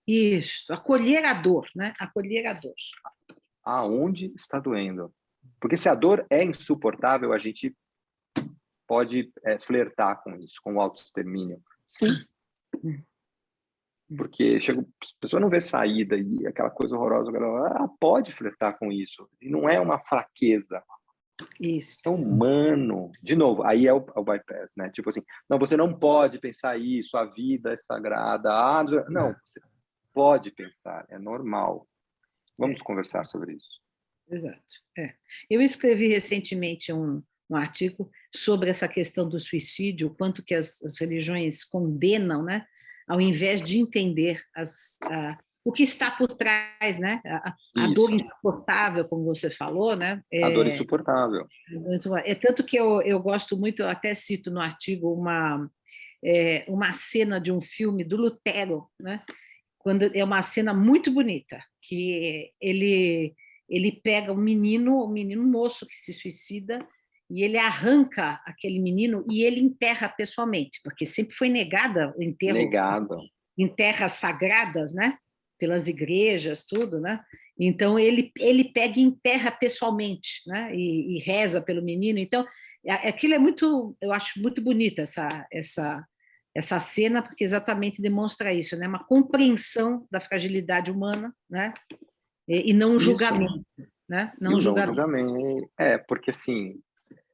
Isso, acolher a dor, né? Acolher a dor. Aonde está doendo? Porque se a dor é insuportável, a gente pode flertar com isso, com o autoextermínio. Sim. Porque a pessoa não vê saída e aquela coisa horrorosa, ela pode flertar com isso. E não é uma fraqueza. Isso. É humano. De novo, aí é o bypass, né? Tipo assim, não, você não pode pensar isso, a vida é sagrada. Não, você pode pensar, é normal. Vamos conversar sobre isso. Exato. Eu escrevi recentemente um artigo sobre essa questão do suicídio, o quanto que as religiões condenam, né? Ao invés de entender o que está por trás, né? A dor insuportável, como você falou, né? A dor insuportável. É tanto que eu gosto muito, eu até cito no artigo uma cena de um filme do Lutero, né? Quando é uma cena muito bonita, que ele pega um menino moço que se suicida, e ele arranca aquele menino e ele enterra pessoalmente, porque sempre foi negada o enterro Negado. em terras sagradas, né? Pelas igrejas, tudo, né? Então ele pega e enterra pessoalmente, né? E reza pelo menino. Então aquilo é muito, eu acho muito bonita essa cena, porque exatamente demonstra isso, né? Uma compreensão da fragilidade humana, né? E não um julgamento, né? Não julgamento. Porque assim,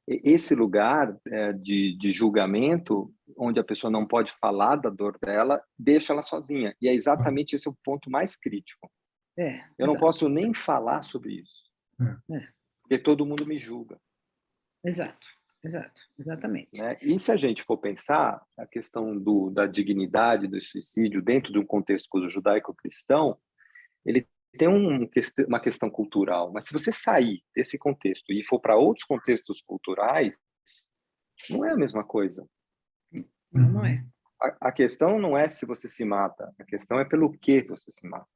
esse lugar de julgamento, onde a pessoa não pode falar da dor dela, deixa ela sozinha. E é exatamente esse o ponto mais crítico. Eu não posso nem falar sobre isso, porque todo mundo me julga. Exatamente. Né? E se a gente for pensar a questão da dignidade do suicídio dentro de um contexto judaico-cristão, ele tem uma questão cultural, mas se você sair desse contexto e for para outros contextos culturais, não é a mesma coisa. Não é. A questão não é se você se mata, a questão é pelo que você se mata.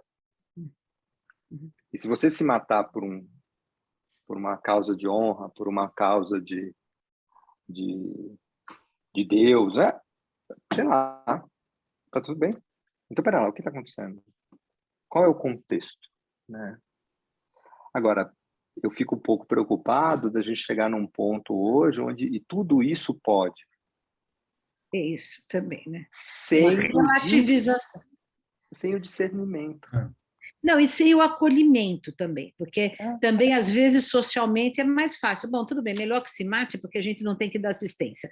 E se você se matar por uma causa de honra, por uma causa de Deus, sei lá, tá tudo bem. Então, pera lá, o que está acontecendo? Qual é o contexto? Né? Agora, eu fico um pouco preocupado da gente chegar num ponto hoje onde tudo isso pode. É isso também, né? Sem o discernimento. Não, e sem o acolhimento também, porque também, às vezes, socialmente é mais fácil. Bom, tudo bem, melhor que se mate, porque a gente não tem que dar assistência.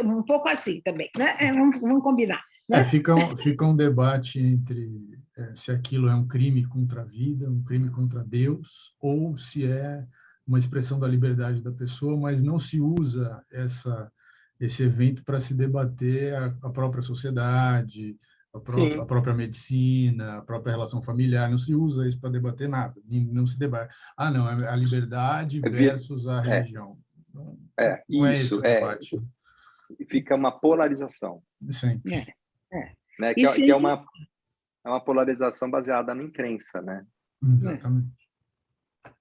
Um pouco assim também, né? Vamos combinar. Né? Fica um debate entre se aquilo é um crime contra a vida, um crime contra Deus, ou se é uma expressão da liberdade da pessoa, mas não se usa esse evento para se debater a própria sociedade, a própria medicina, a própria relação familiar, não se usa isso para debater nada, não se debate. Não, é a liberdade versus a religião. Não é esse o debate. Fica uma polarização. Sempre. Né? Que é uma polarização baseada na crença, né? Exatamente.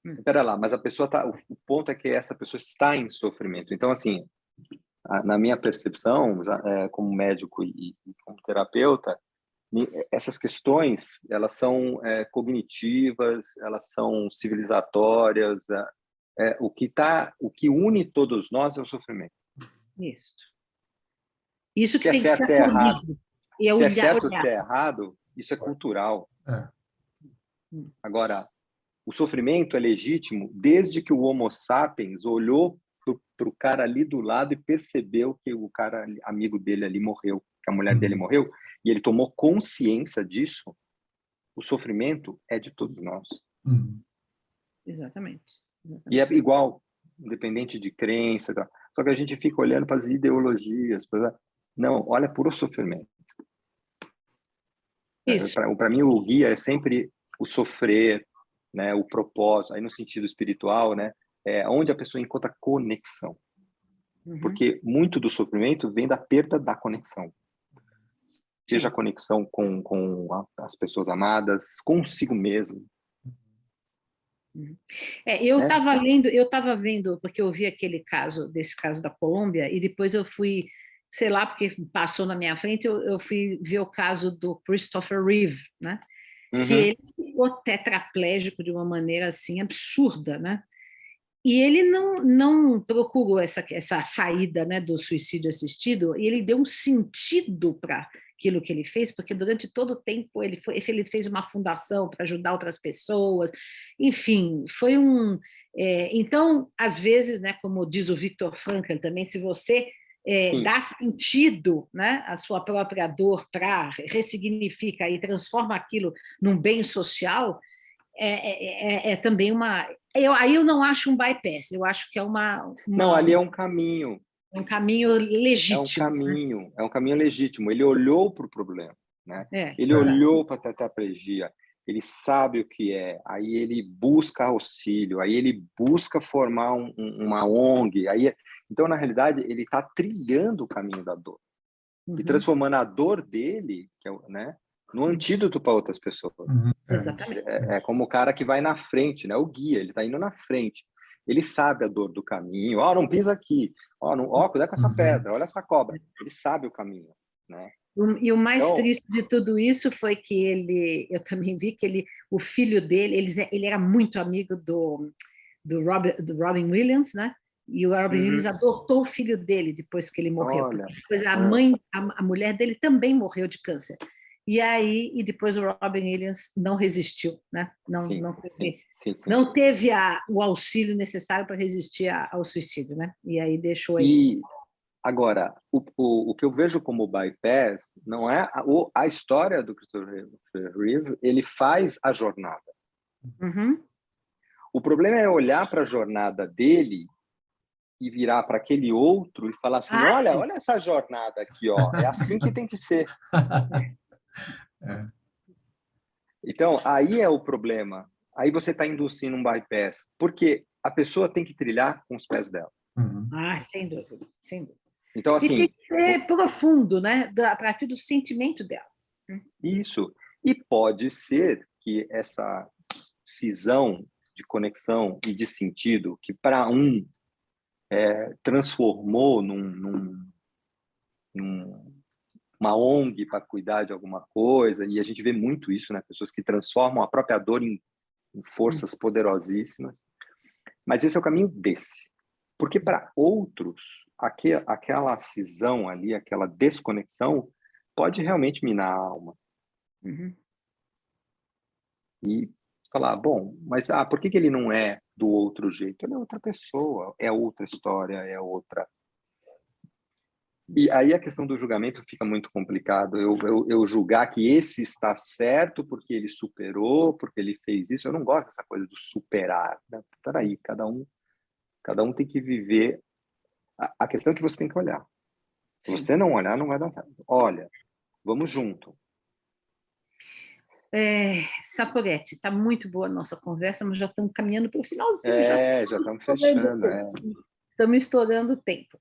Espera lá, mas a pessoa o ponto é que essa pessoa está em sofrimento. Então, assim, na minha percepção, como médico e como terapeuta, essas questões, elas são cognitivas, elas são civilizatórias, o que une todos nós é o sofrimento. Isso que se é tem certo, que se ser é errado, e se é certo, se é errado, isso é cultural. Agora, o sofrimento é legítimo desde que o Homo sapiens olhou para o cara ali do lado e percebeu que o cara amigo dele ali morreu, que a mulher dele morreu, e ele tomou consciência disso. O sofrimento é de todos nós. Exatamente. E é igual, independente de crença. Tá? Só que a gente fica olhando para as ideologias. Não, olha por o sofrimento. Para mim, o guia é sempre o sofrer, né, o propósito, aí no sentido espiritual, né, onde a pessoa encontra conexão. Porque muito do sofrimento vem da perda da conexão. Seja a conexão com as pessoas amadas, consigo mesmo. Eu estava vendo, porque eu vi desse caso da Colômbia, e depois eu fui, sei lá, porque passou na minha frente, eu fui ver o caso do Christopher Reeve, né? Que ele ficou tetraplégico de uma maneira assim absurda, né? E ele não procurou essa saída, né, do suicídio assistido, e ele deu um sentido para aquilo que ele fez, porque durante todo o tempo ele fez uma fundação para ajudar outras pessoas, enfim, foi então, às vezes, né, como diz o Viktor Frankl também, se você dá sentido, né, à sua própria dor, ressignifica e transforma aquilo num bem social, também aí eu não acho um bypass, eu acho que é Não, ali é um caminho. É um caminho legítimo. É um caminho legítimo. Ele olhou para o problema, né? Ele exato. olhou para a tetraplegia, ele sabe o que é, aí ele busca auxílio, aí ele busca formar uma ONG. Então, na realidade, ele está trilhando o caminho da dor e transformando a dor dele, né, no antídoto para outras pessoas. Exatamente. É como o cara que vai na frente, né? O guia, ele está indo na frente. Ele sabe a dor do caminho. Não pisa aqui. Cuidado com essa pedra. Olha essa cobra. Ele sabe o caminho, né? E o mais triste de tudo isso foi que eu também vi que o filho dele, ele era muito amigo do Robin Williams, né? E o Robin Williams adotou o filho dele depois que ele morreu. Depois a mulher dele também morreu de câncer. E depois o Robin Williams não resistiu, né? Não teve o auxílio necessário para resistir ao suicídio, né? E aí deixou ele. Agora, o que eu vejo como bypass não é a história do Christopher Reeve, ele faz a jornada. O problema é olhar para a jornada dele e virar para aquele outro e falar assim, olha essa jornada aqui, ó, é assim que tem que ser. Então, aí é o problema. Aí você está induzindo um bypass, porque a pessoa tem que trilhar com os pés dela. Sem dúvida, sem dúvida. Então, assim, e tem que ser profundo, né? A partir do sentimento dela. Isso. E pode ser que essa cisão de conexão e de sentido, que para transformou numa ONG para cuidar de alguma coisa, e a gente vê muito isso, né? Pessoas que transformam a própria dor em forças poderosíssimas. Mas esse é o caminho desse. Porque para outros, aquela cisão ali, aquela desconexão, pode realmente minar a alma. E falar, bom, mas por que ele não é do outro jeito? Ele é outra pessoa, é outra história, é outra. E aí a questão do julgamento fica muito complicado. Eu julgar que esse está certo porque ele superou, porque ele fez isso. Eu não gosto dessa coisa do superar. Né? Peraí, cada um tem que viver. A questão é que você tem que olhar. Se você não olhar, não vai dar certo. Olha, vamos junto. Saporete, está muito boa a nossa conversa, mas já estamos caminhando para o finalzinho. Já estamos fechando. Estamos estourando o tempo.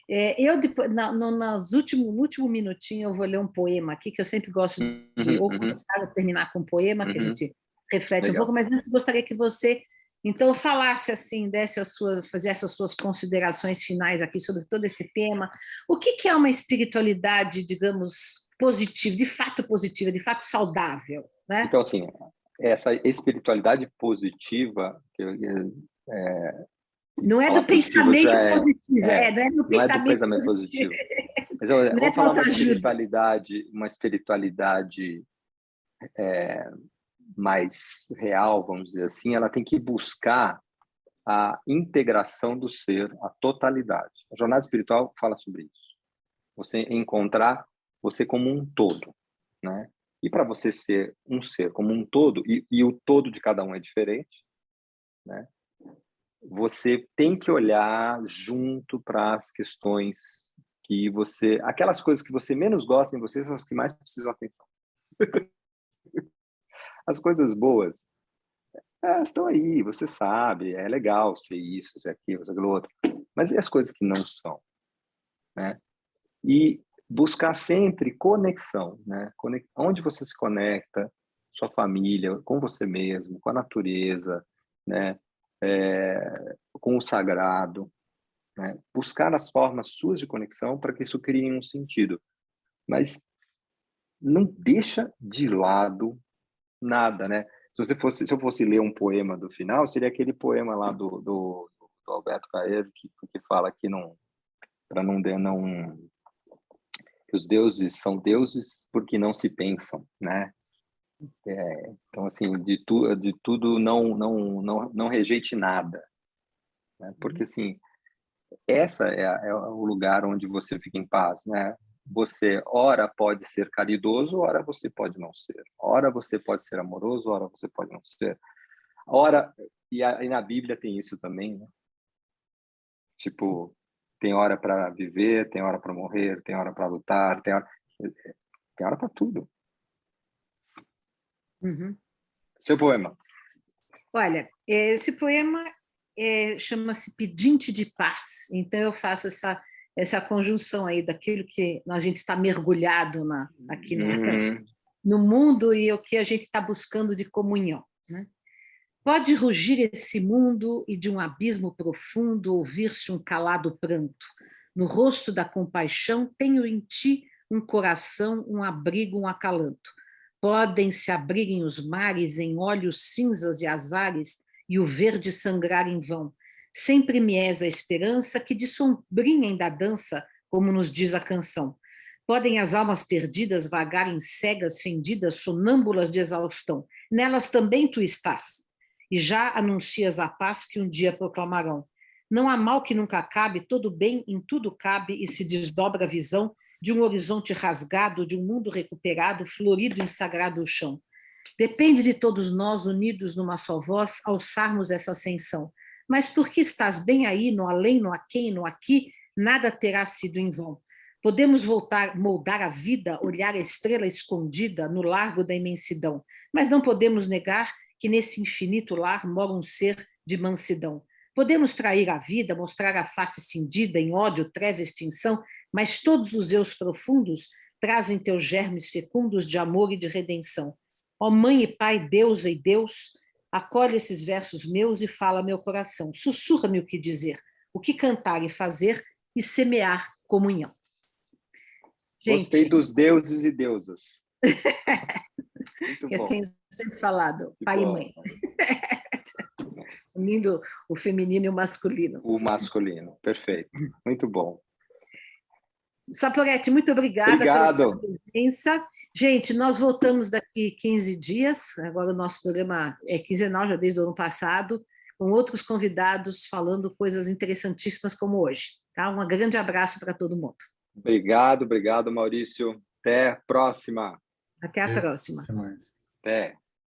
Eu, depois, no último minutinho, eu vou ler um poema aqui, que eu sempre gosto de ou começar ou terminar com um poema, que a gente reflete um pouco, mas antes gostaria que você, então, falasse assim, fizesse as suas considerações finais aqui sobre todo esse tema. O que é uma espiritualidade, digamos, positiva, de fato saudável? Né? Então, assim, essa espiritualidade positiva, Não é do pensamento positivo, não é do pensamento positivo. Mas não vamos falar uma espiritualidade mais real, vamos dizer assim. Ela tem que buscar a integração do ser, a totalidade. A jornada espiritual fala sobre isso. Você encontrar você como um todo, né? E para você ser um ser como um todo, e o todo de cada um é diferente, né? Você tem que olhar junto para as questões que aquelas coisas que você menos gosta em você são as que mais precisam de atenção. As coisas boas, estão aí, você sabe, é legal ser isso, ser aquilo, ser aquilo outro. Mas e as coisas que não são, né? E buscar sempre conexão, né? Onde você se conecta, sua família, com você mesmo, com a natureza, né? Com o sagrado, né? Buscar as formas suas de conexão para que isso crie um sentido. Mas não deixa de lado nada, né? Se eu fosse ler um poema do final, seria aquele poema lá do Alberto Caeiro que fala que que os deuses são deuses porque não se pensam, né? Então, assim, de tudo não rejeite nada, né? Porque, assim, essa é o lugar onde você fica em paz, né? Você, ora, pode ser caridoso, ora, você pode não ser. Ora, você pode ser amoroso, ora, você pode não ser. Ora, e na Bíblia tem isso também, né? Tipo, tem hora para viver, tem hora para morrer, tem hora para lutar, tem hora para tudo. Uhum. Seu poema. Olha, esse poema chama-se Pedinte de Paz. Então, eu faço essa conjunção aí daquilo que a gente está mergulhado aqui no mundo e o que a gente está buscando de comunhão, né? Pode rugir esse mundo e de um abismo profundo ouvir-se um calado pranto. No rosto da compaixão tenho em ti um coração, um abrigo, um acalanto. Podem se abrirem os mares em olhos cinzas e azares e o verde sangrar em vão. Sempre me és a esperança que de sombrinha ainda dança, como nos diz a canção. Podem as almas perdidas vagarem cegas, fendidas, sonâmbulas de exaustão. Nelas também tu estás. E já anuncias a paz que um dia proclamarão. Não há mal que nunca acabe, todo bem em tudo cabe e se desdobra a visão de um horizonte rasgado, de um mundo recuperado, florido em sagrado chão. Depende de todos nós, unidos numa só voz, alçarmos essa ascensão. Mas porque estás bem aí, no além, no aquém, no aqui, nada terá sido em vão. Podemos moldar a vida, olhar a estrela escondida no largo da imensidão, mas não podemos negar que nesse infinito lar mora um ser de mansidão. Podemos trair a vida, mostrar a face cindida em ódio, treva, extinção, mas todos os eus profundos trazem teus germes fecundos de amor e de redenção. Ó Mãe e Pai, deusa e Deus, acolhe esses versos meus e fala meu coração. Sussurra-me o que dizer, o que cantar e fazer e semear comunhão. Gente, gostei dos deuses e deusas. Muito bom. Eu tenho sempre falado, pai e mãe. Unindo o feminino e o masculino. O masculino, perfeito. Muito bom. Saporetti, muito obrigada pela sua presença. Gente, nós voltamos daqui 15 dias, agora o nosso programa é quinzenal, já desde o ano passado, com outros convidados falando coisas interessantíssimas como hoje. Tá? Um grande abraço para todo mundo. Obrigado, Maurício. Até a próxima. Até a próxima. Até mais. Até.